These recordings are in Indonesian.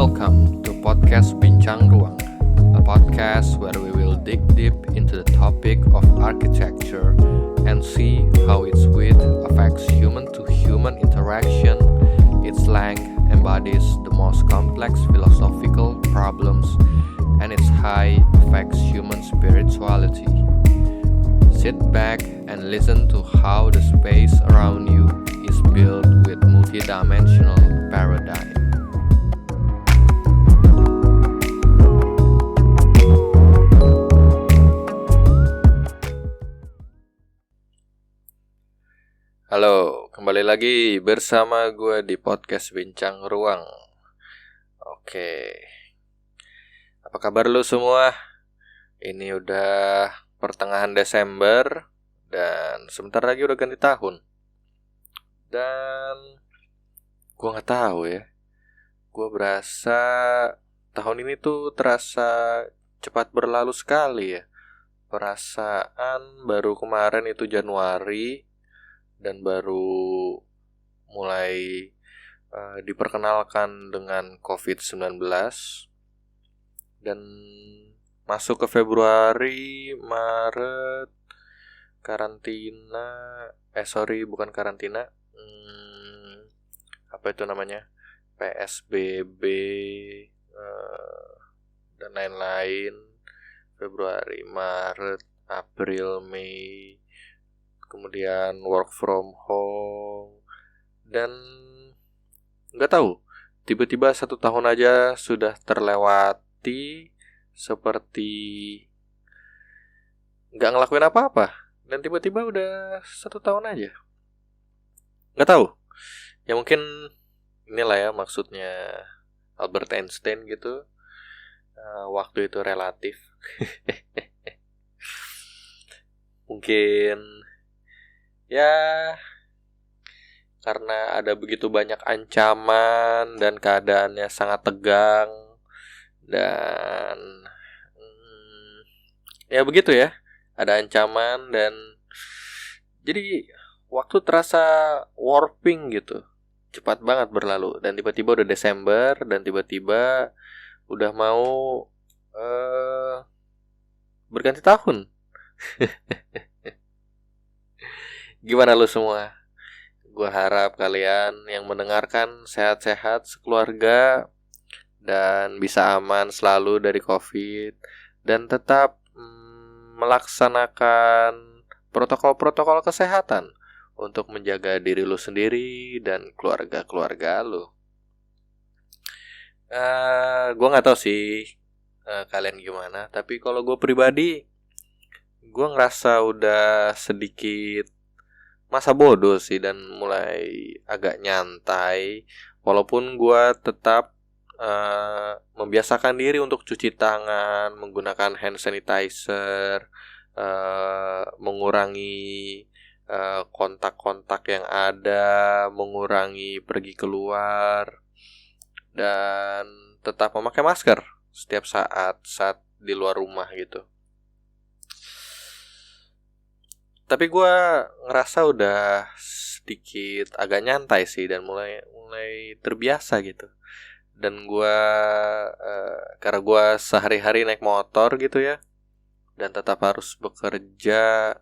Welcome to podcast Bincang Ruang, a podcast where we will dig deep into the topic of architecture and see how its width affects human-to-human interaction. Its length embodies the most complex philosophical problems, and its height affects human spirituality. Sit back and listen to how the space around you is built with multidimensional paradigm. Halo, kembali lagi bersama gue di podcast Bincang Ruang. Oke, apa kabar lu semua? Ini udah pertengahan Desember dan sebentar lagi udah ganti tahun. Dan gue gak tahu ya, gue berasa tahun ini tuh terasa cepat berlalu sekali ya. Perasaan baru kemarin itu Januari dan baru mulai diperkenalkan dengan COVID-19 dan masuk ke Februari, Maret, karantina, bukan karantina, apa itu namanya, PSBB dan lain-lain, Februari, Maret, April, Mei, kemudian work from home, dan nggak tahu, tiba-tiba 1 tahun aja sudah terlewati seperti nggak ngelakuin apa-apa, dan tiba-tiba udah 1 tahun aja. Nggak tahu, ya mungkin inilah ya maksudnya Albert Einstein gitu, waktu itu relatif. Mungkin ya, karena ada begitu banyak ancaman dan keadaannya sangat tegang dan ya begitu ya, ada ancaman dan jadi waktu terasa warping gitu, cepat banget berlalu dan tiba-tiba udah Desember dan tiba-tiba udah mau berganti tahun. Gimana lu semua? Gue harap kalian yang mendengarkan sehat-sehat sekeluarga dan bisa aman selalu dari COVID dan tetap melaksanakan protokol-protokol kesehatan untuk menjaga diri lu sendiri dan keluarga-keluarga lu. Gue nggak tahu sih kalian gimana, tapi kalau gue pribadi, gue ngerasa udah sedikit masa bodoh sih dan mulai agak nyantai, walaupun gue tetap membiasakan diri untuk cuci tangan, menggunakan hand sanitizer, mengurangi kontak-kontak yang ada, mengurangi pergi keluar, dan tetap memakai masker setiap saat di luar rumah gitu. Tapi gue ngerasa udah sedikit agak nyantai sih dan mulai terbiasa gitu. Dan gue karena gue sehari-hari naik motor gitu ya, dan tetap harus bekerja,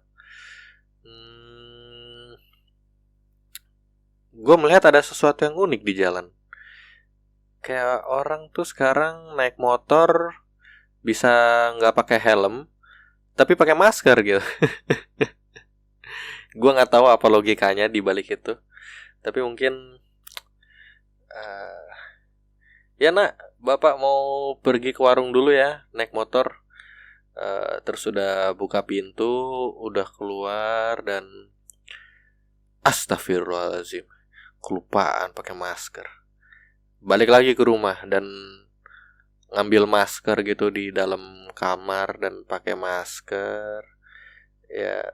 gue melihat ada sesuatu yang unik di jalan. Kayak orang tuh sekarang naik motor bisa nggak pakai helm, tapi pakai masker gitu. Gue nggak tahu apa logikanya di balik itu, tapi mungkin ya nak, bapak mau pergi ke warung dulu ya, naik motor, terus udah buka pintu, udah keluar dan astagfirullahaladzim, kelupaan pakai masker. Balik lagi ke rumah dan ngambil masker gitu di dalam kamar dan pakai masker ya.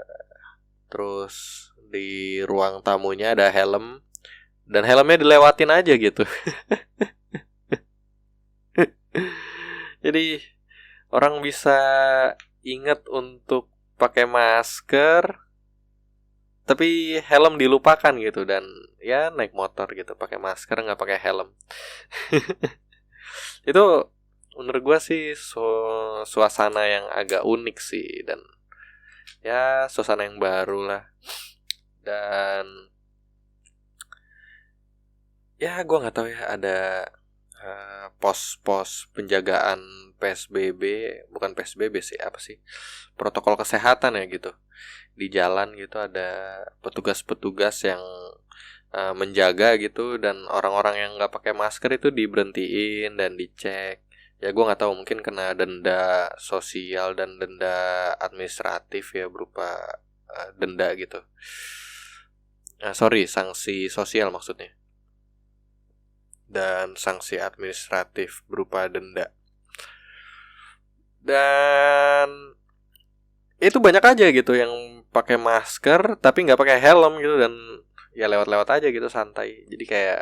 Terus di ruang tamunya ada helm dan helmnya dilewatin aja gitu. Jadi orang bisa ingat untuk pakai masker, tapi helm dilupakan gitu, dan ya naik motor gitu pakai masker nggak pakai helm. Itu menurut gue sih suasana yang agak unik sih, dan ya suasana yang baru lah. Dan ya gue nggak tahu ya, ada pos-pos penjagaan PSBB, bukan PSBB sih, apa sih, protokol kesehatan ya gitu. Di jalan gitu ada petugas-petugas yang menjaga gitu, dan orang-orang yang nggak pakai masker itu diberhentiin dan dicek. Ya gue nggak tahu, mungkin kena denda sosial dan denda administratif ya, berupa denda gitu. Sanksi sosial maksudnya, dan sanksi administratif berupa denda. Dan itu banyak aja gitu yang pakai masker tapi nggak pakai helm gitu, dan ya lewat-lewat aja gitu santai. Jadi kayak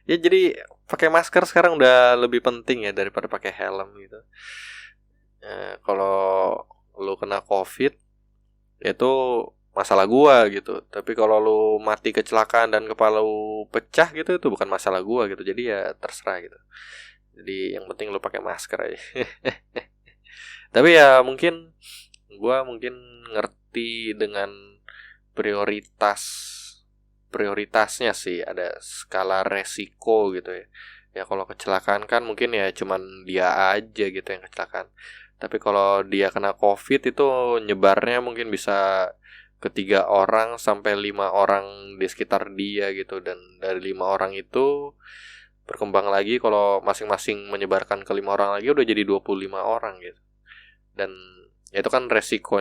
ya jadi pakai masker sekarang udah lebih penting ya daripada pakai helm gitu. Kalau lu kena COVID itu masalah gua gitu, tapi kalau lu mati kecelakaan dan kepala lu pecah gitu, itu bukan masalah gua gitu. Jadi ya terserah gitu. Jadi yang penting lu pakai masker aja. Tapi ya mungkin gua ngerti dengan prioritasnya sih, ada skala resiko gitu ya. Ya kalau kecelakaan kan mungkin ya cuman dia aja gitu yang kecelakaan. Tapi kalau dia kena COVID itu nyebarnya mungkin bisa ke 3 orang sampai 5 orang di sekitar dia gitu. Dan dari 5 orang itu berkembang lagi, kalau masing-masing menyebarkan ke 5 orang lagi udah jadi 25 orang gitu. Dan ya itu kan resiko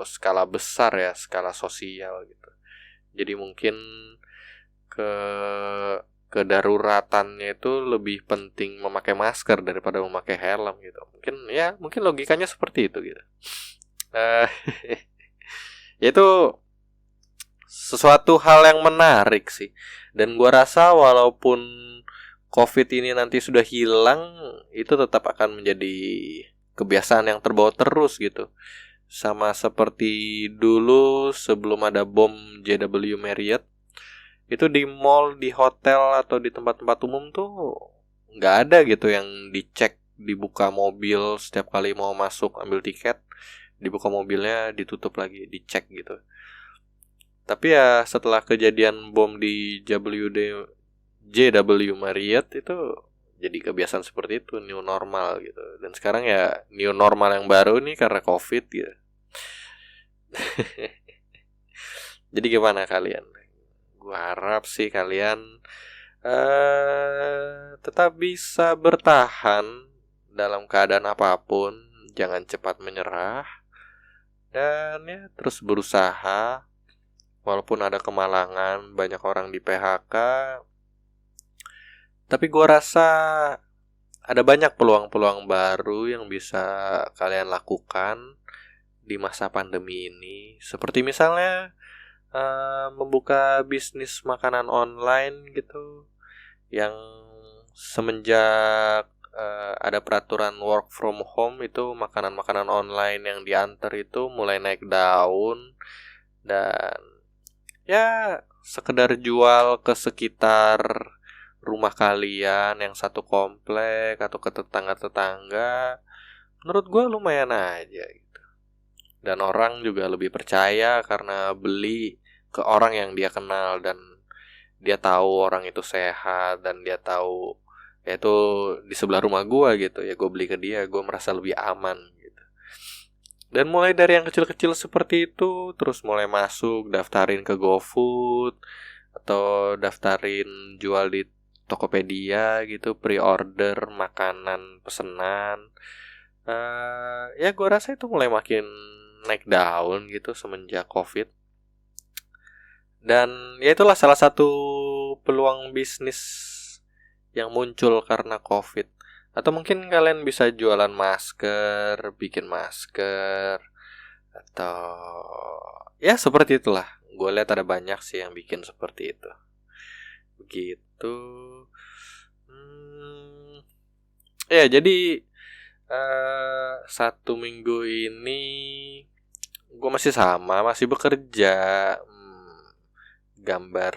skala besar ya, skala sosial gitu. Jadi mungkin ke kedaruratannya itu lebih penting memakai masker daripada memakai helm gitu. Mungkin logikanya seperti itu gitu. Itu sesuatu hal yang menarik sih. Dan gua rasa walaupun COVID ini nanti sudah hilang, itu tetap akan menjadi kebiasaan yang terbawa terus gitu. Sama seperti dulu sebelum ada bom JW Marriott, itu di mall, di hotel, atau di tempat-tempat umum tuh nggak ada gitu yang dicek, dibuka mobil setiap kali mau masuk ambil tiket, dibuka mobilnya, ditutup lagi, dicek gitu. Tapi ya setelah kejadian bom di JW Marriott itu jadi kebiasaan seperti itu, new normal gitu. Dan sekarang ya new normal yang baru nih karena COVID gitu. Jadi gimana kalian? Gua harap sih kalian tetap bisa bertahan dalam keadaan apapun, jangan cepat menyerah, dan ya terus berusaha. Walaupun ada kemalangan, banyak orang di PHK, tapi gue rasa ada banyak peluang-peluang baru yang bisa kalian lakukan di masa pandemi ini. Seperti misalnya membuka bisnis makanan online gitu, yang semenjak ada peraturan work from home, itu makanan-makanan online yang diantar itu mulai naik daun. Dan ya sekedar jual ke sekitar rumah kalian yang satu komplek atau ke tetangga-tetangga, menurut gue lumayan aja gitu. Dan orang juga lebih percaya karena beli ke orang yang dia kenal, dan dia tahu orang itu sehat, dan dia tahu ya itu di sebelah rumah gue gitu. Ya gue beli ke dia, gue merasa lebih aman gitu. Dan mulai dari yang kecil-kecil seperti itu, terus mulai masuk, daftarin ke GoFood, atau daftarin jual di Tokopedia gitu, pre-order makanan pesenan. Ya gue rasa itu mulai makin naik daun gitu semenjak COVID. Dan ya itulah salah satu peluang bisnis yang muncul karena COVID. Atau mungkin kalian bisa jualan masker, bikin masker, atau ya seperti itulah. Gue lihat ada banyak sih yang bikin seperti itu. Begitu. Ya jadi 1 minggu ini gue masih bekerja, gambar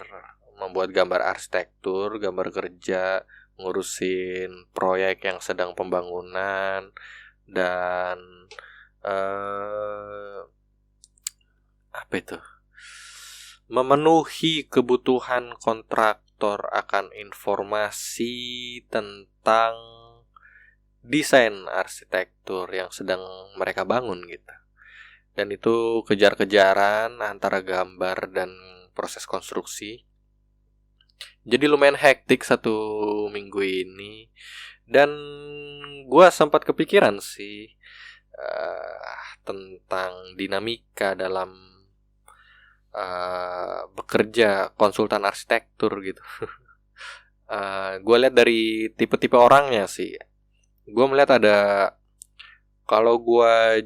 membuat gambar arsitektur, gambar kerja, ngurusin proyek yang sedang pembangunan, dan apa itu? Memenuhi kebutuhan kontraktor akan informasi tentang desain arsitektur yang sedang mereka bangun gitu. Dan itu kejar-kejaran antara gambar dan proses konstruksi. Jadi lumayan hektik 1 minggu ini. Dan gue sempat kepikiran sih tentang dinamika dalam bekerja konsultan arsitektur gitu. Gue lihat dari tipe-tipe orangnya sih. Gue melihat ada, kalau gue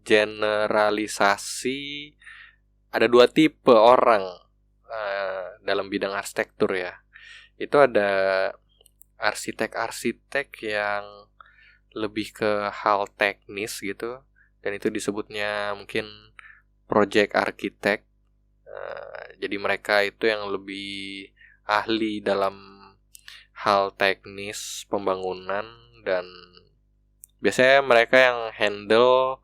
generalisasi, ada 2 tipe orang dalam bidang arsitektur ya. Itu ada arsitek-arsitek yang lebih ke hal teknis gitu, dan itu disebutnya mungkin project architect. Jadi mereka itu yang lebih ahli dalam hal teknis pembangunan, dan biasanya mereka yang handle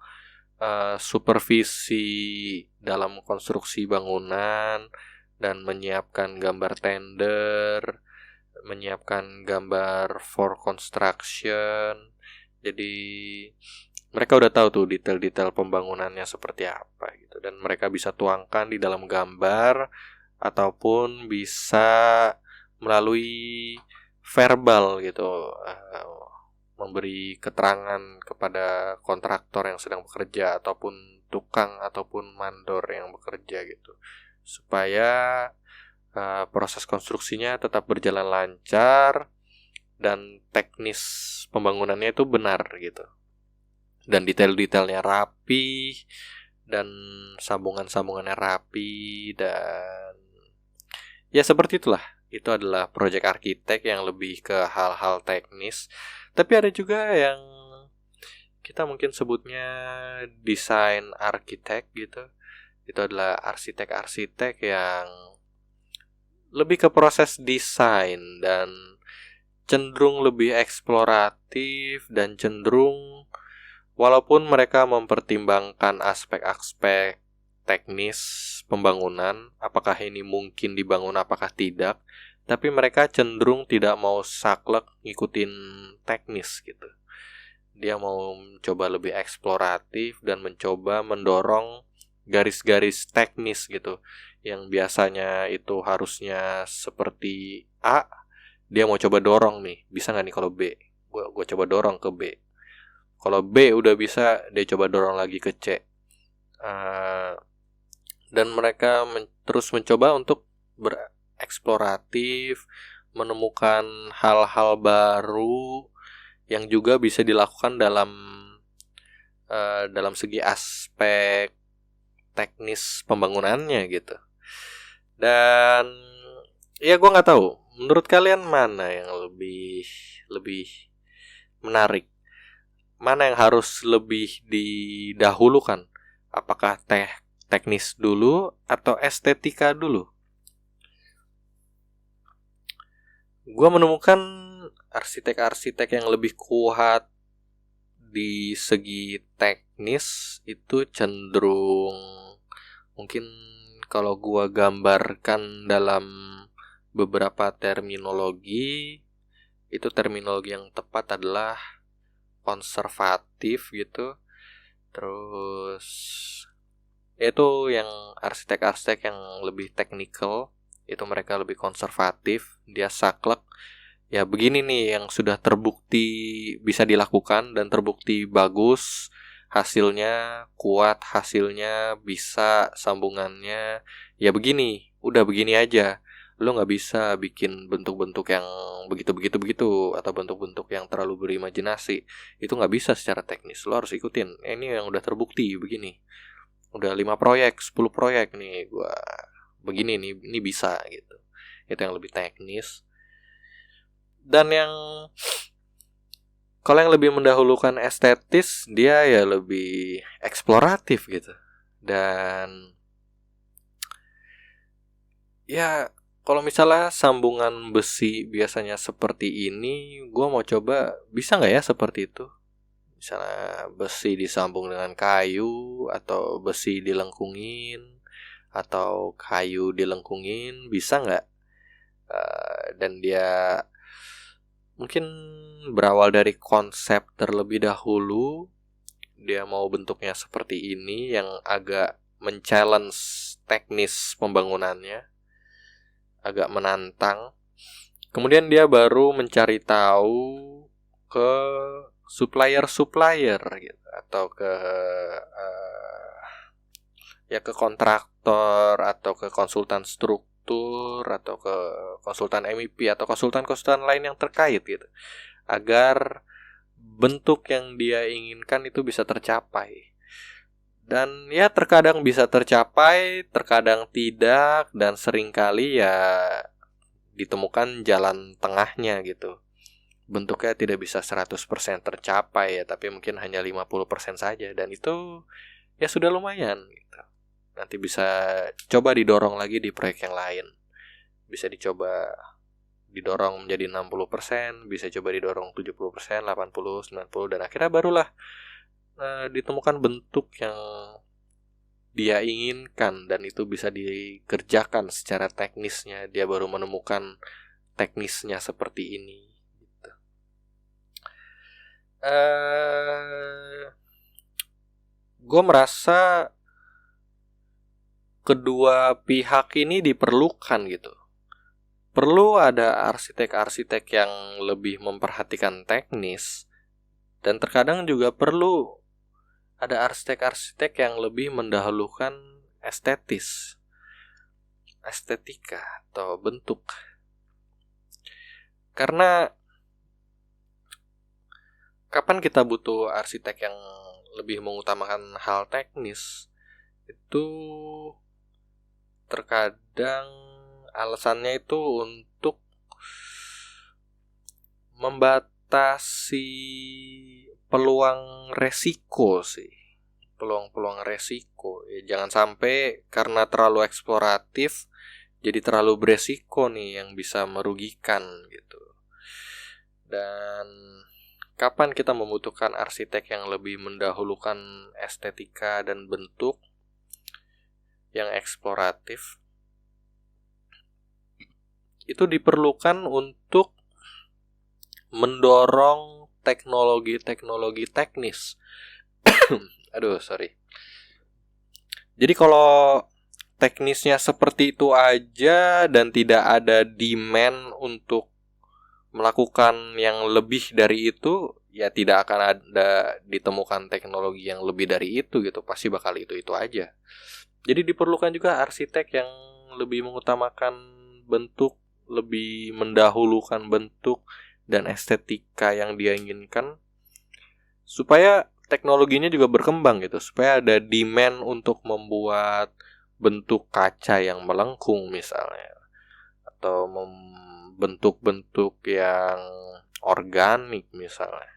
supervisi dalam konstruksi bangunan dan menyiapkan gambar tender, menyiapkan gambar for construction. Jadi mereka udah tahu tuh detail-detail pembangunannya seperti apa gitu, dan mereka bisa tuangkan di dalam gambar ataupun bisa melalui verbal gitu, memberi keterangan kepada kontraktor yang sedang bekerja ataupun tukang ataupun mandor yang bekerja gitu, supaya proses konstruksinya tetap berjalan lancar dan teknis pembangunannya itu benar gitu, dan detail-detailnya rapi dan sambungan-sambungannya rapi, dan ya seperti itulah. Itu adalah project architect yang lebih ke hal-hal teknis. Tapi ada juga yang kita mungkin sebutnya design architect gitu. Itu adalah arsitek-arsitek yang lebih ke proses desain dan cenderung lebih eksploratif, dan cenderung, walaupun mereka mempertimbangkan aspek-aspek teknis pembangunan, apakah ini mungkin dibangun apakah tidak, tapi mereka cenderung tidak mau saklek ngikutin teknis gitu. Dia mau mencoba lebih eksploratif dan mencoba mendorong garis-garis teknis gitu, yang biasanya itu harusnya seperti A, dia mau coba dorong nih, bisa gak nih kalau B, gue coba dorong ke B. Kalau B udah bisa, dia coba dorong lagi ke C. Dan mereka terus mencoba untuk bereksploratif, menemukan hal-hal baru yang juga bisa dilakukan dalam segi aspek teknis pembangunannya gitu. Dan ya gue nggak tahu, menurut kalian mana yang lebih menarik, mana yang harus lebih didahulukan, apakah teknis dulu atau estetika dulu? Gue menemukan arsitek-arsitek yang lebih kuat di segi teknis itu cenderung, mungkin kalau gue gambarkan dalam beberapa terminologi, itu terminologi yang tepat adalah konservatif gitu. Terus itu yang arsitek-arsitek yang lebih teknikal, itu mereka lebih konservatif, dia saklek. Ya begini nih yang sudah terbukti bisa dilakukan dan terbukti bagus, hasilnya kuat, hasilnya bisa, sambungannya ya begini, udah begini aja. Lo gak bisa bikin bentuk-bentuk yang begitu-begitu atau bentuk-bentuk yang terlalu berimajinasi. Itu gak bisa secara teknis, lo harus ikutin. Ini yang udah terbukti begini, udah 5 proyek, 10 proyek nih gua begini nih, ini bisa gitu. Itu yang lebih teknis. Dan kalau yang lebih mendahulukan estetis, dia ya lebih eksploratif gitu. Dan ya Kalau misalnya sambungan besi biasanya seperti ini, gue mau coba bisa nggak ya seperti itu? Misalnya besi disambung dengan kayu, atau besi dilengkungin, atau kayu dilengkungin, bisa nggak? Dan dia mungkin berawal dari konsep terlebih dahulu, dia mau bentuknya seperti ini yang agak men-challenge teknis pembangunannya, agak menantang. Kemudian dia baru mencari tahu ke supplier gitu, atau ke ke kontraktor, atau ke konsultan struktur, atau ke konsultan MEP, atau konsultan lain yang terkait gitu, agar bentuk yang dia inginkan itu bisa tercapai. Dan ya terkadang bisa tercapai, terkadang tidak, dan seringkali ya ditemukan jalan tengahnya gitu. Bentuknya tidak bisa 100% tercapai ya, tapi mungkin hanya 50% saja, dan itu ya sudah lumayan gitu. Nanti bisa coba didorong lagi di proyek yang lain. Bisa dicoba didorong menjadi 60%, bisa coba didorong 70%, 80%, 90%, dan akhirnya barulah ditemukan bentuk yang dia inginkan, dan itu bisa dikerjakan secara teknisnya. Dia baru menemukan teknisnya seperti ini gitu. Gue merasa kedua pihak ini diperlukan gitu. Perlu ada arsitek-arsitek yang lebih memperhatikan teknis, dan terkadang juga perlu ada arsitek-arsitek yang lebih mendahulukan estetika atau bentuk. Karena kapan kita butuh arsitek yang lebih mengutamakan hal teknis? Itu terkadang alasannya itu untuk membatasi peluang resiko sih. Peluang resiko ya, jangan sampai karena terlalu eksploratif jadi terlalu beresiko nih, yang bisa merugikan gitu. Dan kapan kita membutuhkan arsitek yang lebih mendahulukan estetika dan bentuk yang eksploratif? Itu diperlukan untuk mendorong teknologi teknis. Jadi kalau teknisnya seperti itu aja dan tidak ada demand untuk melakukan yang lebih dari itu, ya tidak akan ada ditemukan teknologi yang lebih dari itu gitu. Pasti bakal itu aja. Jadi diperlukan juga arsitek yang lebih mengutamakan bentuk, lebih mendahulukan bentuk dan estetika yang dia inginkan, supaya teknologinya juga berkembang gitu, supaya ada demand untuk membuat bentuk kaca yang melengkung misalnya, atau bentuk-bentuk yang organik misalnya.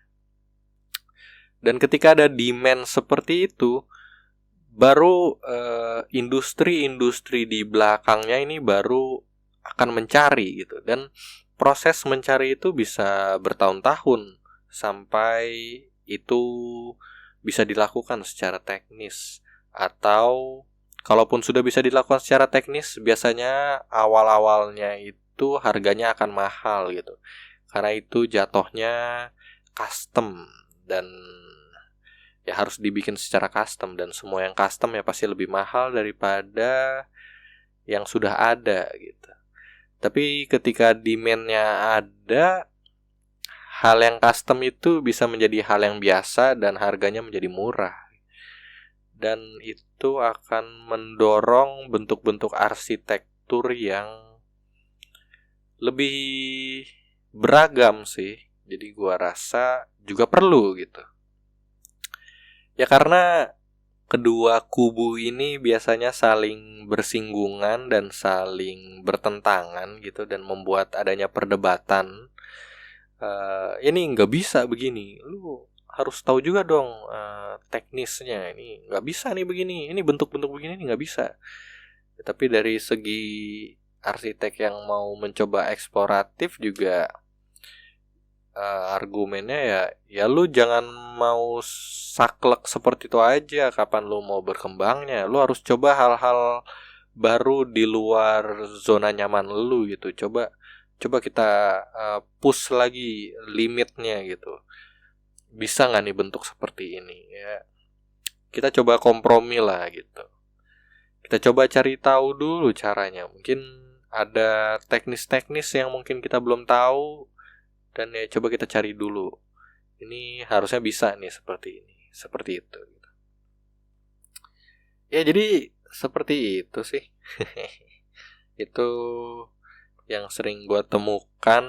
Dan ketika ada demand seperti itu, baru industri-industri di belakangnya ini baru akan mencari gitu. Dan proses mencari itu bisa bertahun-tahun sampai itu bisa dilakukan secara teknis. Atau kalaupun sudah bisa dilakukan secara teknis, biasanya awal-awalnya itu harganya akan mahal gitu, karena itu jatuhnya custom, dan ya harus dibikin secara custom, dan semua yang custom ya pasti lebih mahal daripada yang sudah ada gitu. Tapi ketika demand-nya ada, hal yang custom itu bisa menjadi hal yang biasa dan harganya menjadi murah. Dan itu akan mendorong bentuk-bentuk arsitektur yang lebih beragam sih. Jadi gua rasa juga perlu gitu. Ya karena kedua kubu ini biasanya saling bersinggungan dan saling bertentangan gitu, dan membuat adanya perdebatan. Ini nggak bisa begini, lu harus tahu juga dong teknisnya. Ini nggak bisa nih begini, ini bentuk-bentuk begini nih nggak bisa. Tapi dari segi arsitek yang mau mencoba eksploratif juga argumennya ya lu jangan mau saklek seperti itu aja. Kapan lu mau berkembangnya, lu harus coba hal-hal baru di luar zona nyaman lu gitu. Coba kita push lagi limitnya gitu. Bisa nggak nih bentuk seperti ini ya? Kita coba kompromi lah gitu. Kita coba cari tahu dulu caranya. Mungkin ada teknis-teknis yang mungkin kita belum tahu, dan ya coba kita cari dulu. Ini harusnya bisa nih seperti ini, seperti itu. Ya jadi seperti itu sih. Itu yang sering gue temukan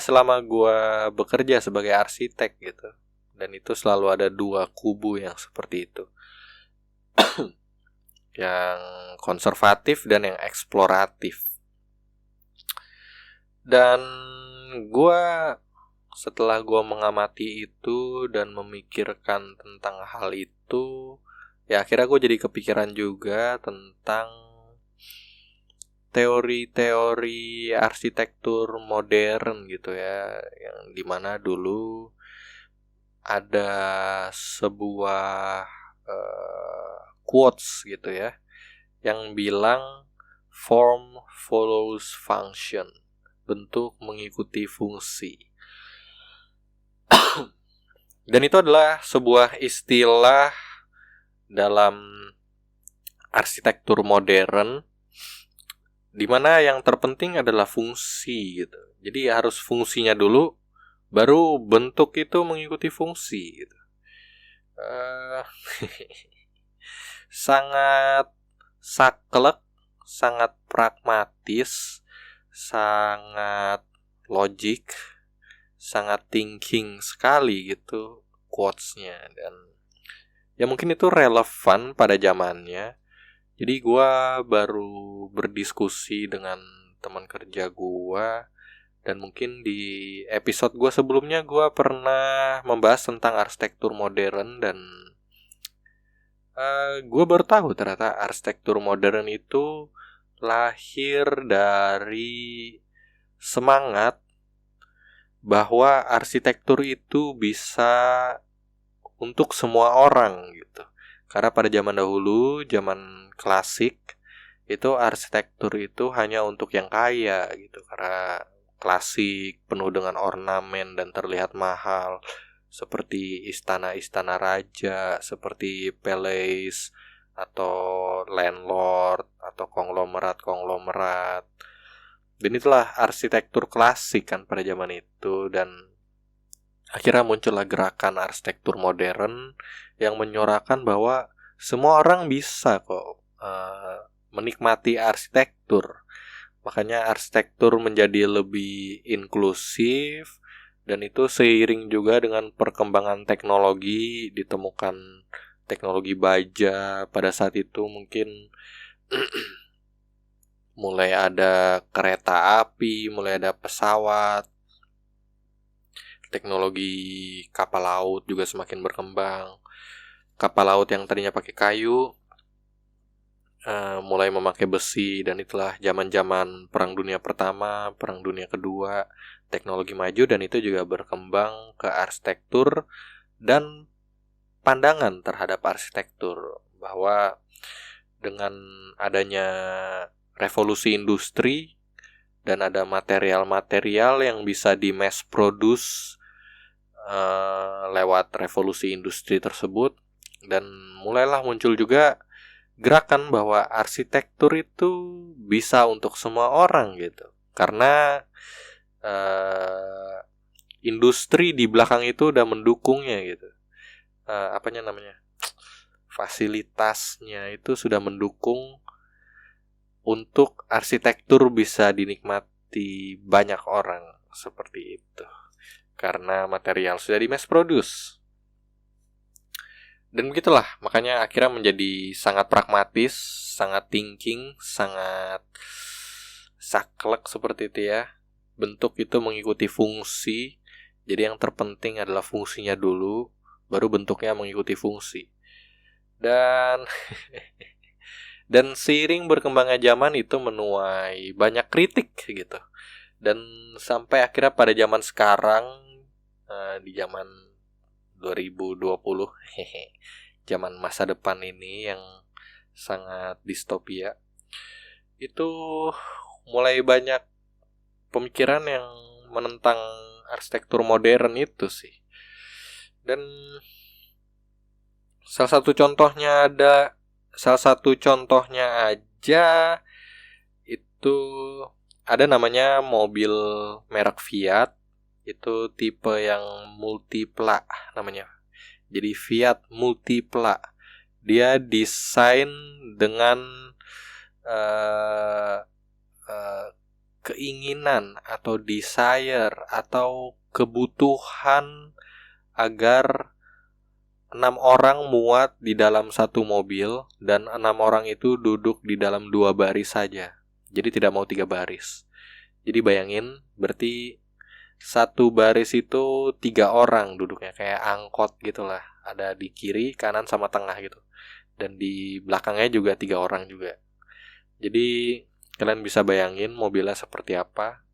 selama gue bekerja sebagai arsitek gitu. Dan itu selalu ada dua kubu yang seperti itu. Yang konservatif dan yang eksploratif. Dan setelah gue mengamati itu dan memikirkan tentang hal itu, ya akhirnya gue jadi kepikiran juga tentang teori-teori arsitektur modern gitu ya, yang dimana dulu ada sebuah quotes gitu ya, yang bilang form follows function, bentuk mengikuti fungsi. Dan itu adalah sebuah istilah dalam arsitektur modern, di mana yang terpenting adalah fungsi gitu. Jadi harus fungsinya dulu, baru bentuk itu mengikuti fungsi gitu. Sangat saklek, sangat pragmatis, sangat logik, sangat thinking sekali gitu quotes-nya. Dan ya mungkin itu relevan pada zamannya. Jadi gue baru berdiskusi dengan teman kerja gue, dan mungkin di episode gue sebelumnya gue pernah membahas tentang arsitektur modern. Dan gue baru tahu ternyata arsitektur modern itu lahir dari semangat bahwa arsitektur itu bisa untuk semua orang gitu. Karena pada zaman dahulu, zaman klasik, itu arsitektur itu hanya untuk yang kaya gitu. Karena klasik, penuh dengan ornamen dan terlihat mahal, seperti istana-istana raja, seperti palace, atau landlord, atau konglomerat-konglomerat. Dan itulah arsitektur klasik kan pada zaman itu. Dan akhirnya muncullah gerakan arsitektur modern yang menyorakan bahwa semua orang bisa kok menikmati arsitektur. Makanya arsitektur menjadi lebih inklusif, dan itu seiring juga dengan perkembangan teknologi. Ditemukan teknologi baja pada saat itu, mungkin mulai ada kereta api, mulai ada pesawat. Teknologi kapal laut juga semakin berkembang. Kapal laut yang tadinya pakai kayu mulai memakai besi. Dan itulah zaman-zaman Perang Dunia Pertama, Perang Dunia Kedua, teknologi maju, dan itu juga berkembang ke arsitektur dan pandangan terhadap arsitektur. Bahwa dengan adanya revolusi industri dan ada material-material yang bisa di mass produce lewat revolusi industri tersebut, dan mulailah muncul juga gerakan bahwa arsitektur itu bisa untuk semua orang gitu. Karena industri di belakang itu udah mendukungnya gitu. Fasilitasnya itu sudah mendukung untuk arsitektur bisa dinikmati banyak orang seperti itu. Karena material sudah di mass produce. Dan begitulah, makanya akhirnya menjadi sangat pragmatis, sangat thinking, sangat saklek seperti itu ya. Bentuk itu mengikuti fungsi. Jadi yang terpenting adalah fungsinya dulu, baru bentuknya mengikuti fungsi. Dan Dan seiring berkembangnya zaman itu menuai banyak kritik gitu. Dan sampai akhirnya pada zaman sekarang, di zaman 2020, zaman masa depan ini yang sangat distopia, itu mulai banyak pemikiran yang menentang arsitektur modern itu sih. Dan salah satu contohnya aja itu ada namanya mobil merek Fiat, itu tipe yang Multipla namanya. Jadi Fiat Multipla. Dia desain dengan keinginan atau desire atau kebutuhan agar 6 orang muat di dalam satu mobil dan 6 orang itu duduk di dalam 2 baris saja. Jadi tidak mau 3 baris. Jadi bayangin, berarti satu baris itu 3 orang duduknya, kayak angkot gitulah. Ada di kiri, kanan, sama tengah gitu. Dan di belakangnya juga 3 orang juga. Jadi kalian bisa bayangin mobilnya seperti apa.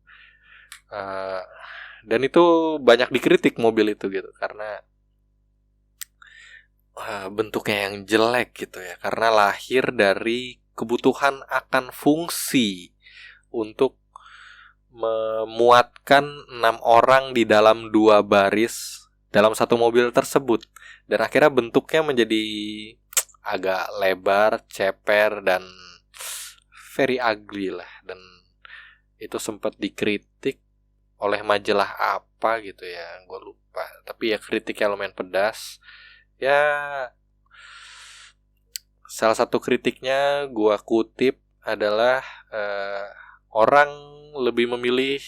Dan itu banyak dikritik mobil itu gitu, karena bentuknya yang jelek gitu ya, karena lahir dari kebutuhan akan fungsi untuk memuatkan 6 orang di dalam 2 baris dalam satu mobil tersebut. Dan akhirnya bentuknya menjadi agak lebar, ceper, dan very ugly lah. Dan itu sempat dikritik oleh majalah apa gitu ya, gue lupa. Tapi ya kritiknya lumayan pedas. Ya, salah satu kritiknya gue kutip adalah orang lebih memilih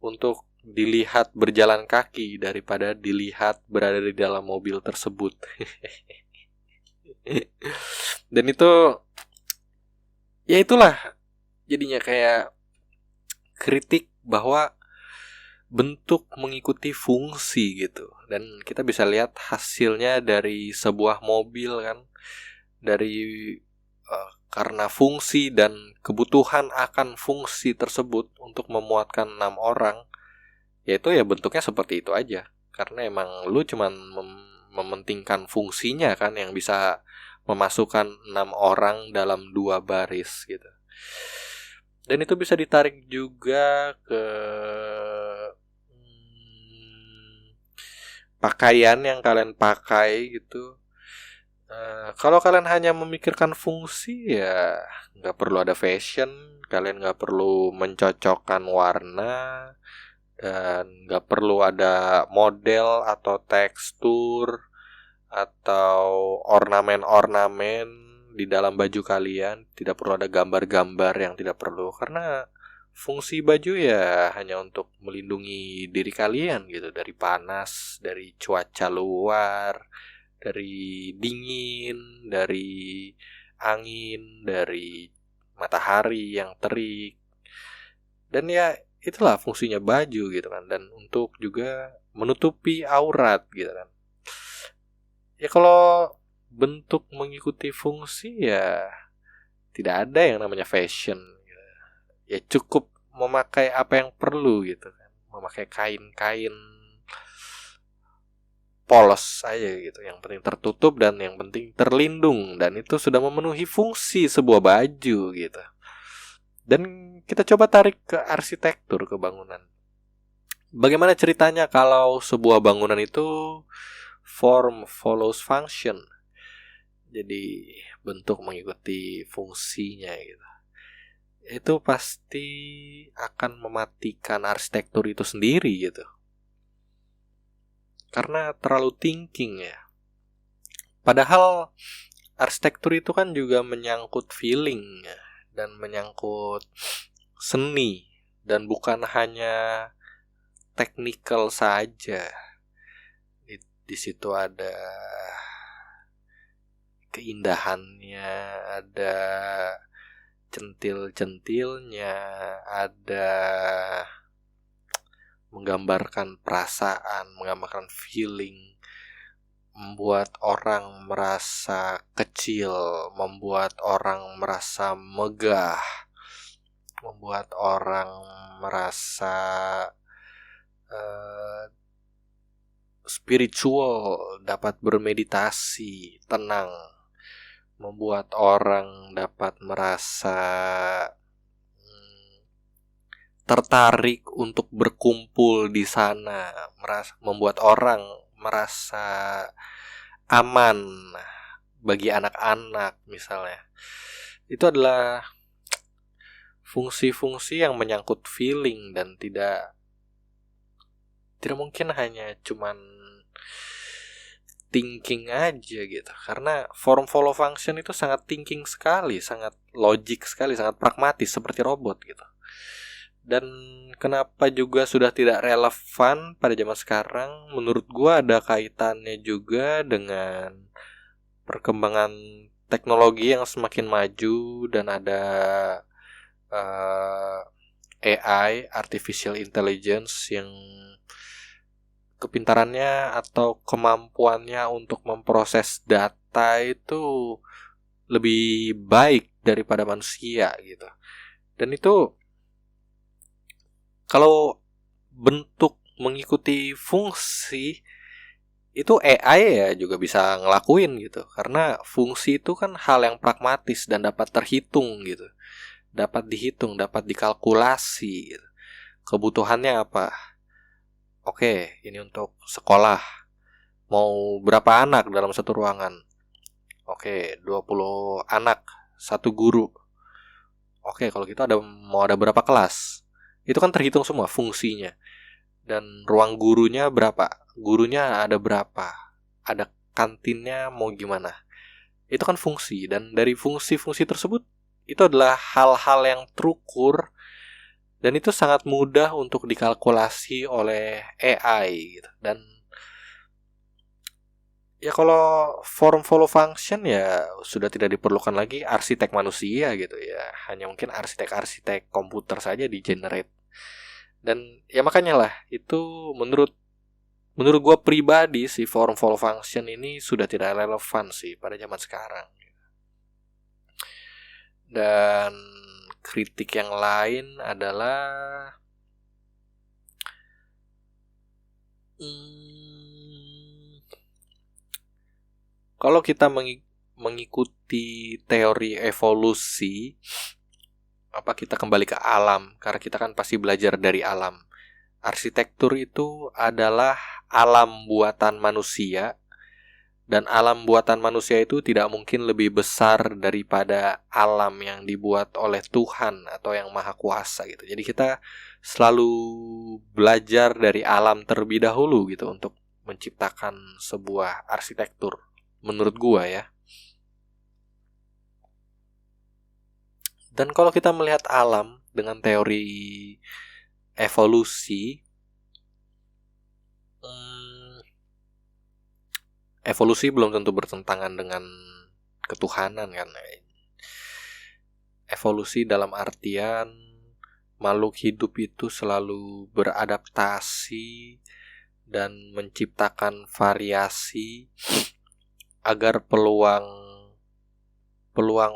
untuk dilihat berjalan kaki daripada dilihat berada di dalam mobil tersebut. Dan itu, ya itulah jadinya kayak kritik bahwa bentuk mengikuti fungsi gitu. Dan kita bisa lihat hasilnya dari sebuah mobil kan, dari karena fungsi dan kebutuhan akan fungsi tersebut untuk memuatkan 6 orang, yaitu ya bentuknya seperti itu aja. Karena emang lu cuman mementingkan fungsinya kan, yang bisa memasukkan 6 orang dalam 2 baris gitu. Dan itu bisa ditarik juga ke pakaian yang kalian pakai gitu. Kalau kalian hanya memikirkan fungsi, ya nggak perlu ada fashion. Kalian nggak perlu mencocokkan warna, dan nggak perlu ada model atau tekstur atau ornamen-ornamen di dalam baju kalian. Tidak perlu ada gambar-gambar yang tidak perlu, karena fungsi baju ya hanya untuk melindungi diri kalian gitu, dari panas, dari cuaca luar, dari dingin, dari angin, dari matahari yang terik. Dan ya itulah fungsinya baju gitu kan. Dan untuk juga menutupi aurat gitu kan. Ya kalau bentuk mengikuti fungsi, ya tidak ada yang namanya fashion gitu. Ya cukup memakai apa yang perlu gitu kan. Memakai kain-kain polos aja gitu, yang penting tertutup dan yang penting terlindung, dan itu sudah memenuhi fungsi sebuah baju gitu. Dan kita coba tarik ke arsitektur, ke bangunan. Bagaimana ceritanya kalau sebuah bangunan itu form follows function, jadi bentuk mengikuti fungsinya gitu. Itu pasti akan mematikan arsitektur itu sendiri gitu, karena terlalu thinking ya. Padahal arsitektur itu kan juga menyangkut feeling ya, dan menyangkut seni, dan bukan hanya technical saja. Di situ ada keindahannya, ada centil-centilnya, ada menggambarkan perasaan, menggambarkan feeling, membuat orang merasa kecil, membuat orang merasa megah, membuat orang merasa spiritual, dapat bermeditasi, tenang, membuat orang dapat merasa tertarik untuk berkumpul di sana, membuat orang merasa aman bagi anak-anak misalnya. Itu adalah fungsi-fungsi yang menyangkut feeling dan tidak mungkin hanya cuman thinking aja gitu. Karena form follow function itu sangat thinking sekali, sangat logic sekali, sangat pragmatis seperti robot gitu. Dan kenapa juga sudah tidak relevan pada zaman sekarang? Menurut gua ada kaitannya juga dengan perkembangan teknologi yang semakin maju dan ada AI, artificial intelligence, yang kepintarannya atau kemampuannya untuk memproses data itu lebih baik daripada manusia gitu. Dan itu kalau bentuk mengikuti fungsi itu AI ya juga bisa ngelakuin gitu. Karena fungsi itu kan hal yang pragmatis dan dapat terhitung gitu. Dapat dihitung, dapat dikalkulasi gitu. Kebutuhannya apa? Oke, ini untuk sekolah. Mau berapa anak dalam satu ruangan? Oke, 20 anak, satu guru. Oke, kalau gitu mau ada berapa kelas? Itu kan terhitung semua fungsinya. Dan ruang gurunya berapa? Gurunya ada berapa? Ada kantinnya mau gimana? Itu kan fungsi. Dan dari fungsi-fungsi tersebut, itu adalah hal-hal yang terukur. Dan itu sangat mudah untuk dikalkulasi oleh AI gitu. Dan ya kalau form follow function ya sudah tidak diperlukan lagi arsitek manusia gitu ya. Hanya mungkin arsitek komputer saja di generate. Dan ya makanya lah itu menurut gue pribadi si form follow function ini sudah tidak relevan sih pada zaman sekarang. Dan kritik yang lain adalah kalau kita mengikuti teori evolusi, apa kita kembali ke alam, karena kita kan pasti belajar dari alam. Arsitektur itu adalah alam buatan manusia, dan alam buatan manusia itu tidak mungkin lebih besar daripada alam yang dibuat oleh Tuhan atau yang Maha Kuasa gitu. Jadi kita selalu belajar dari alam terlebih dahulu gitu untuk menciptakan sebuah arsitektur. Menurut gua ya. Dan kalau kita melihat alam dengan teori evolusi, evolusi belum tentu bertentangan dengan ketuhanan kan. Evolusi dalam artian makhluk hidup itu selalu beradaptasi dan menciptakan variasi agar peluang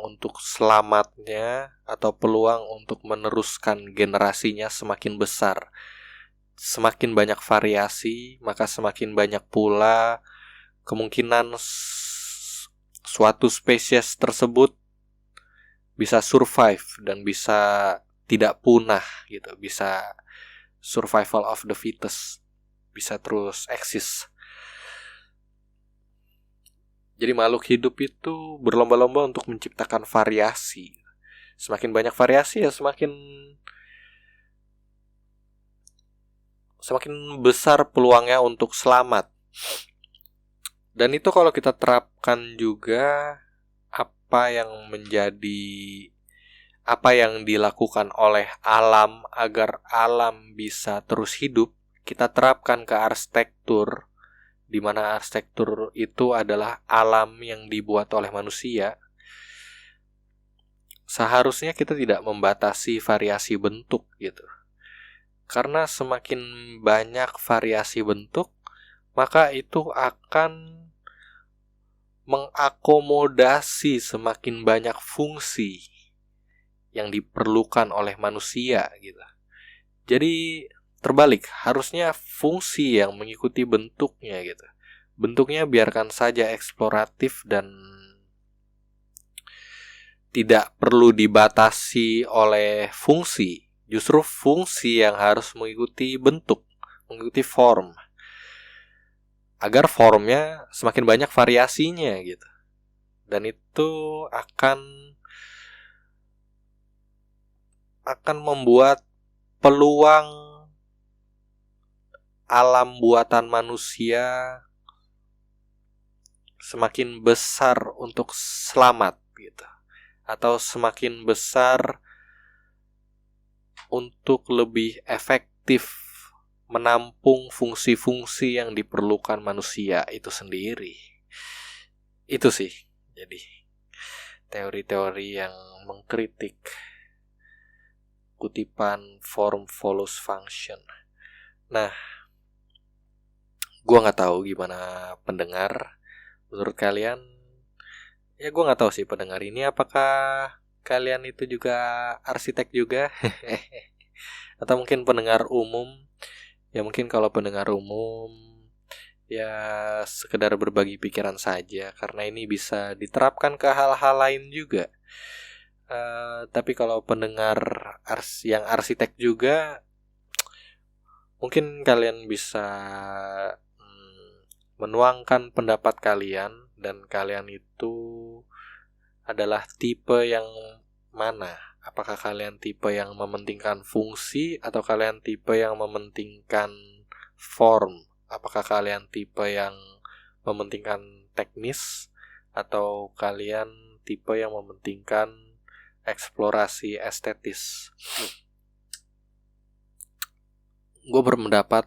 untuk selamatnya atau peluang untuk meneruskan generasinya semakin besar. Semakin banyak variasi, maka semakin banyak pula kemungkinan suatu spesies tersebut bisa survive dan bisa tidak punah gitu, bisa survival of the fittest, bisa terus eksis. Jadi makhluk hidup itu berlomba-lomba untuk menciptakan variasi. Semakin banyak variasi ya semakin besar peluangnya untuk selamat. Dan itu kalau kita terapkan juga apa yang dilakukan oleh alam agar alam bisa terus hidup, kita terapkan ke arsitektur, di mana arsitektur itu adalah alam yang dibuat oleh manusia. Seharusnya kita tidak membatasi variasi bentuk gitu. Karena semakin banyak variasi bentuk, maka itu akan mengakomodasi semakin banyak fungsi yang diperlukan oleh manusia gitu. Jadi terbalik, harusnya fungsi yang mengikuti bentuknya gitu. Bentuknya biarkan saja eksploratif dan tidak perlu dibatasi oleh fungsi. Justru fungsi yang harus mengikuti bentuk, mengikuti form, agar formnya semakin banyak variasinya gitu. Dan itu akan membuat peluang alam buatan manusia semakin besar untuk selamat gitu, atau semakin besar untuk lebih efektif menampung fungsi-fungsi yang diperlukan manusia itu sendiri. Itu sih jadi teori-teori yang mengkritik kutipan form follows function. Nah, gue nggak tahu gimana pendengar. Menurut kalian, ya gue nggak tahu sih pendengar ini apakah kalian itu juga arsitek juga, atau mungkin pendengar umum. Ya mungkin kalau pendengar umum ya sekedar berbagi pikiran saja, karena ini bisa diterapkan ke hal-hal lain juga. Tapi kalau pendengar yang arsitek juga, mungkin kalian bisa menuangkan pendapat kalian, dan kalian itu adalah tipe yang mana? Apakah kalian tipe yang mementingkan fungsi atau kalian tipe yang mementingkan form? Apakah kalian tipe yang mementingkan teknis atau kalian tipe yang mementingkan eksplorasi estetis? Gue berpendapat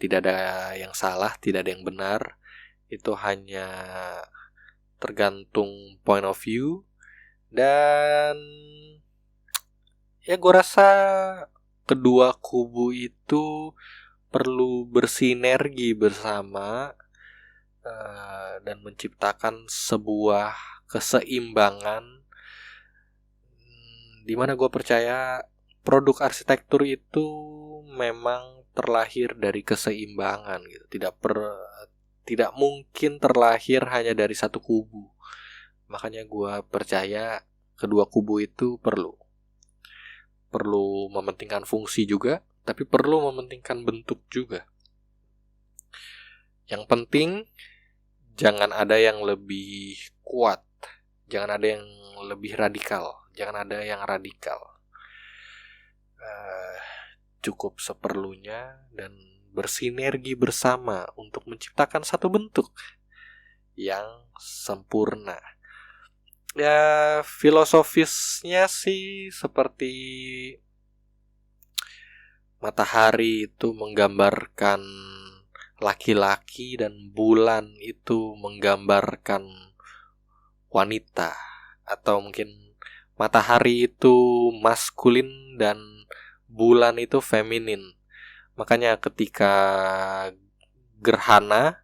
tidak ada yang salah, tidak ada yang benar. Itu hanya tergantung point of view. Dan ya gue rasa kedua kubu itu perlu bersinergi bersama dan menciptakan sebuah keseimbangan, dimana gue percaya produk arsitektur itu memang terlahir dari keseimbangan gitu. Tidak mungkin terlahir hanya dari satu kubu. Makanya gue percaya kedua kubu itu perlu mementingkan fungsi juga, tapi perlu mementingkan bentuk juga. Yang penting jangan ada yang lebih kuat, jangan ada yang lebih radikal, jangan ada yang radikal. Cukup seperlunya dan bersinergi bersama untuk menciptakan satu bentuk yang sempurna. Ya, filosofisnya sih seperti matahari itu menggambarkan laki-laki dan bulan itu menggambarkan wanita, atau mungkin matahari itu maskulin dan bulan itu feminin. Makanya ketika gerhana,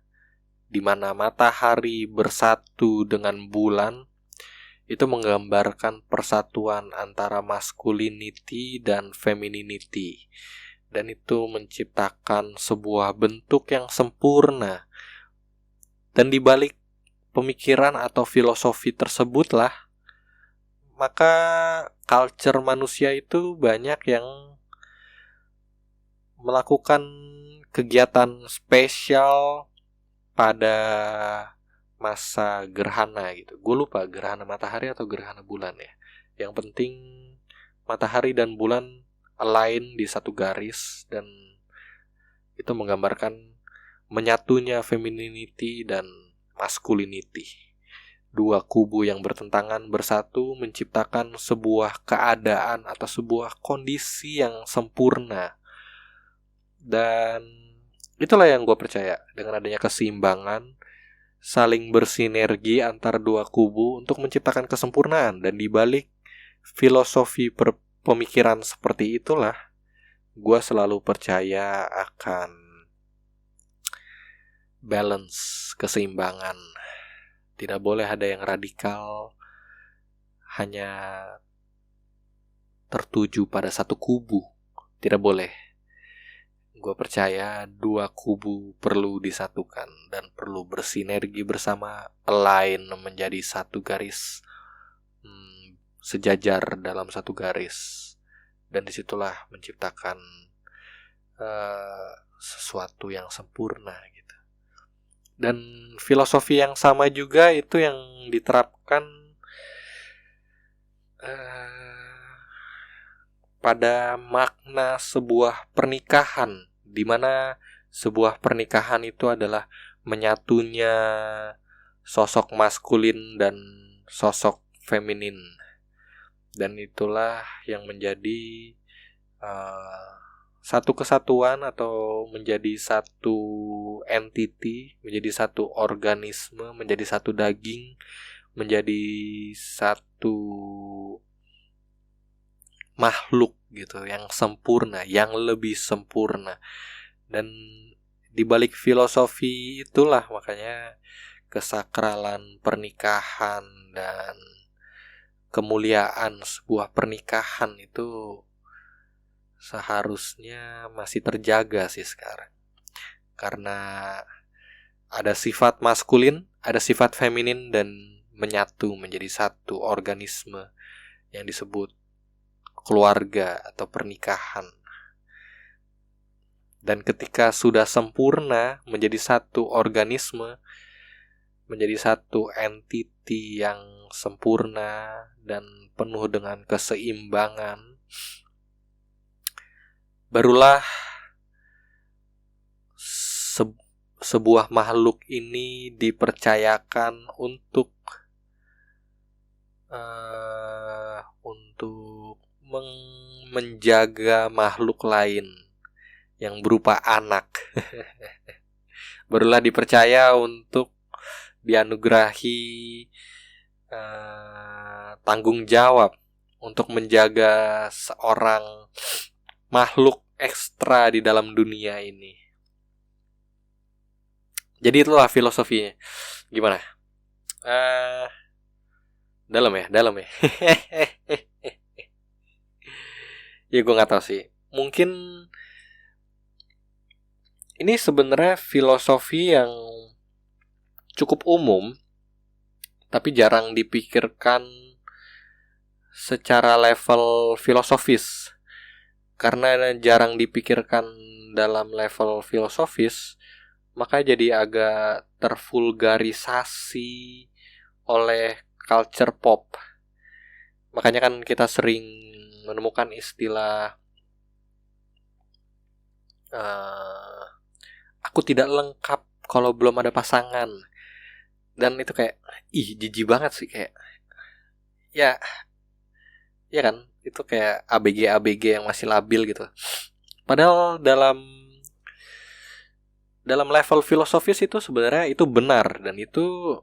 di mana matahari bersatu dengan bulan, itu menggambarkan persatuan antara masculinity dan femininity. Dan itu menciptakan sebuah bentuk yang sempurna. Dan dibalik pemikiran atau filosofi tersebutlah, maka culture manusia itu banyak yang melakukan kegiatan spesial pada masa gerhana gitu. Gue lupa gerhana matahari atau gerhana bulan ya. Yang penting matahari dan bulan align di satu garis, dan itu menggambarkan menyatunya femininity dan masculinity. Dua kubu yang bertentangan bersatu menciptakan sebuah keadaan atau sebuah kondisi yang sempurna. Dan itulah yang gue percaya, dengan adanya keseimbangan, saling bersinergi antar dua kubu untuk menciptakan kesempurnaan. Dan dibalik filosofi pemikiran seperti itulah, gue selalu percaya akan balance, keseimbangan. Tidak boleh ada yang radikal hanya tertuju pada satu kubu. Tidak boleh. Gue percaya dua kubu perlu disatukan dan perlu bersinergi bersama, align menjadi satu garis, sejajar dalam satu garis. Dan disitulah menciptakan sesuatu yang sempurna gitu. Dan filosofi yang sama juga itu yang diterapkan pada makna sebuah pernikahan, di mana sebuah pernikahan itu adalah menyatunya sosok maskulin dan sosok feminin. Dan itulah yang menjadi satu kesatuan atau menjadi satu entity, menjadi satu organisme, menjadi satu daging, menjadi satu makhluk gitu yang sempurna, yang lebih sempurna. Dan di balik filosofi itulah makanya kesakralan pernikahan dan kemuliaan sebuah pernikahan itu seharusnya masih terjaga sih sekarang. Karena ada sifat maskulin, ada sifat feminin, dan menyatu menjadi satu organisme yang disebut keluarga atau pernikahan. Dan ketika sudah sempurna menjadi satu organisme, menjadi satu entity yang sempurna dan penuh dengan keseimbangan, barulah sebuah makhluk ini dipercayakan untuk menjaga makhluk lain yang berupa anak. Barulah dipercaya untuk dianugerahi tanggung jawab untuk menjaga seorang makhluk ekstra di dalam dunia ini. Jadi itulah filosofinya. Gimana? Dalam ya. Ya gue gak tahu sih. Mungkin ini sebenarnya filosofi yang cukup umum, tapi jarang dipikirkan secara level filosofis. Karena jarang dipikirkan dalam level filosofis, maka jadi agak tervulgarisasi oleh culture pop. Makanya kan kita sering menemukan istilah aku tidak lengkap kalau belum ada pasangan. Dan itu kayak jijik banget sih, kayak ya kan, itu kayak ABG yang masih labil gitu. Padahal dalam level filosofis itu sebenarnya itu benar, dan itu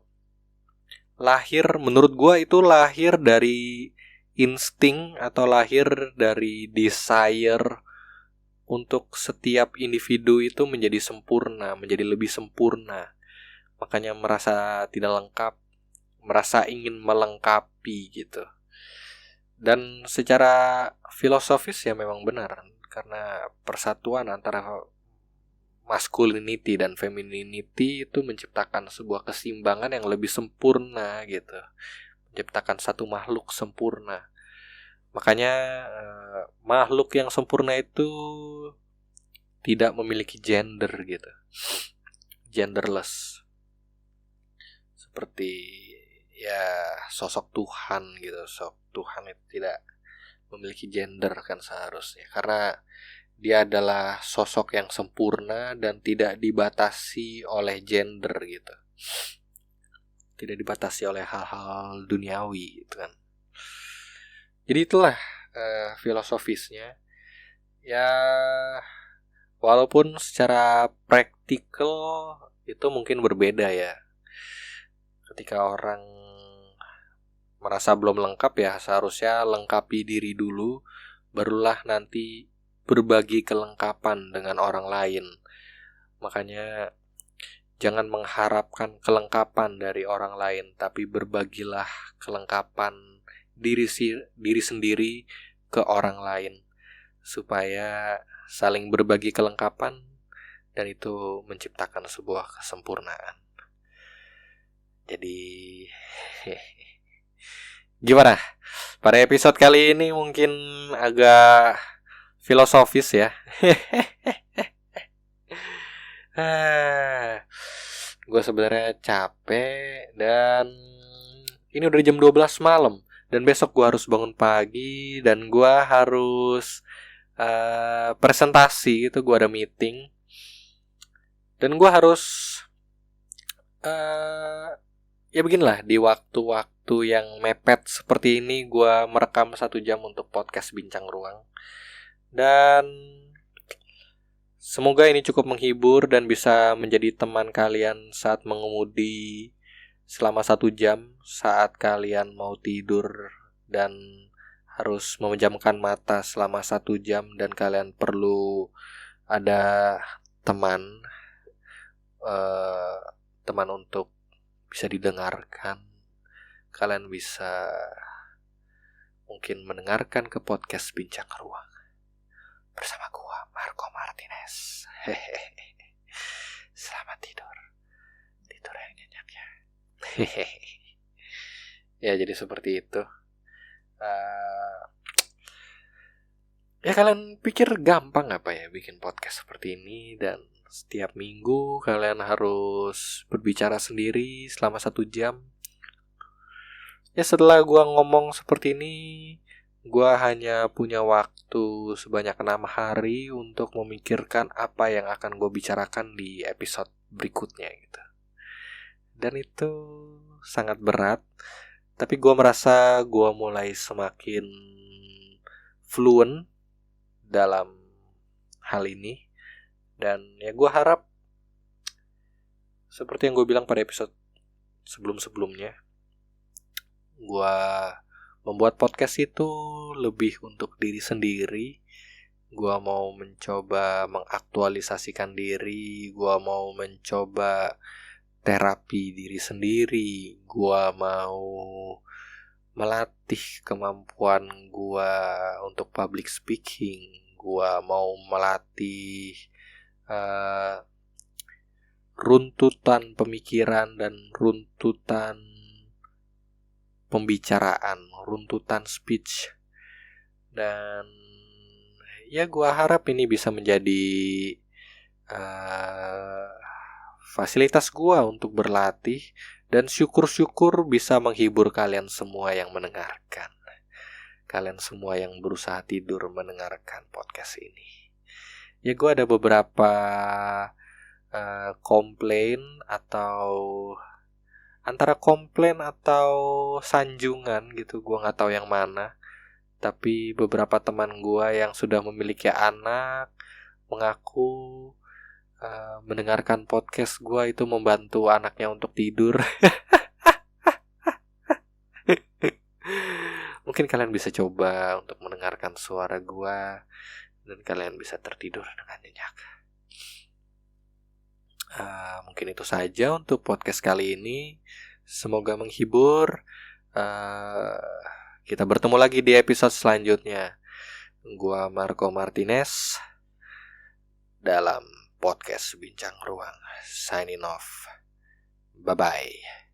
menurut gua itu lahir dari insting atau lahir dari desire untuk setiap individu itu menjadi sempurna, menjadi lebih sempurna. Makanya merasa tidak lengkap, merasa ingin melengkapi gitu. Dan secara filosofis ya memang benar, karena persatuan antara masculinity dan femininity itu menciptakan sebuah keseimbangan yang lebih sempurna gitu, menciptakan satu makhluk sempurna. Makanya makhluk yang sempurna itu tidak memiliki gender gitu, genderless, seperti ya sosok Tuhan gitu. Sosok Tuhan itu tidak memiliki gender kan seharusnya, karena dia adalah sosok yang sempurna dan tidak dibatasi oleh gender gitu, tidak dibatasi oleh hal-hal duniawi gitu kan. Jadi itulah filosofisnya. Ya walaupun secara praktikal itu mungkin berbeda ya. Ketika orang merasa belum lengkap, ya seharusnya lengkapi diri dulu, barulah nanti berbagi kelengkapan dengan orang lain. Makanya Jangan mengharapkan kelengkapan dari orang lain, tapi berbagilah kelengkapan diri sendiri ke orang lain, supaya saling berbagi kelengkapan, dan itu menciptakan sebuah kesempurnaan. Jadi gimana? Pada episode kali ini mungkin agak filosofis ya. Gue sebenarnya capek dan ini udah jam 12 malam dan besok gue harus bangun pagi dan gue harus presentasi gitu, gue ada meeting dan gue harus ya beginilah, di waktu-waktu yang mepet seperti ini gue merekam 1 jam untuk podcast Bincang Ruang. Dan semoga ini cukup menghibur dan bisa menjadi teman kalian saat mengemudi selama 1 jam, saat kalian mau tidur dan harus memejamkan mata selama 1 jam dan kalian perlu ada teman untuk bisa didengarkan. Kalian bisa mungkin mendengarkan ke podcast Bincang Ruang bersama gua, Marco Martinez. Selamat tidur yang nyenyak ya. Ya, jadi seperti itu. Ya, kalian pikir gampang apa ya bikin podcast seperti ini, dan setiap minggu kalian harus berbicara sendiri selama 1 jam. Ya, setelah gue ngomong seperti ini, gue hanya punya waktu sebanyak 6 hari untuk memikirkan apa yang akan gue bicarakan di episode berikutnya gitu. Dan itu sangat berat, tapi gue merasa gue mulai semakin fluent dalam hal ini. Dan ya gue harap seperti yang gue bilang pada episode sebelum-sebelumnya, gue membuat podcast itu lebih untuk diri sendiri. Gue mau mencoba mengaktualisasikan diri, gue mau mencoba terapi diri sendiri, gue mau melatih kemampuan gue untuk public speaking, gue mau melatih runtutan pemikiran dan runtutan pembicaraan, runtutan speech. Dan ya gue harap ini bisa menjadi fasilitas gue untuk berlatih, dan syukur-syukur bisa menghibur kalian semua yang mendengarkan, kalian semua yang berusaha tidur mendengarkan podcast ini. Ya, gue ada beberapa komplain atau antara komplain atau sanjungan gitu, gue nggak tahu yang mana. Tapi beberapa teman gue yang sudah memiliki anak mengaku mendengarkan podcast gue itu membantu anaknya untuk tidur. Mungkin kalian bisa coba untuk mendengarkan suara gue dan kalian bisa tertidur dengan nyenyak. Mungkin itu saja untuk podcast kali ini. Semoga menghibur. Kita bertemu lagi di episode selanjutnya. Gua Marco Martinez dalam podcast Bincang Ruang. Signing off. Bye-bye.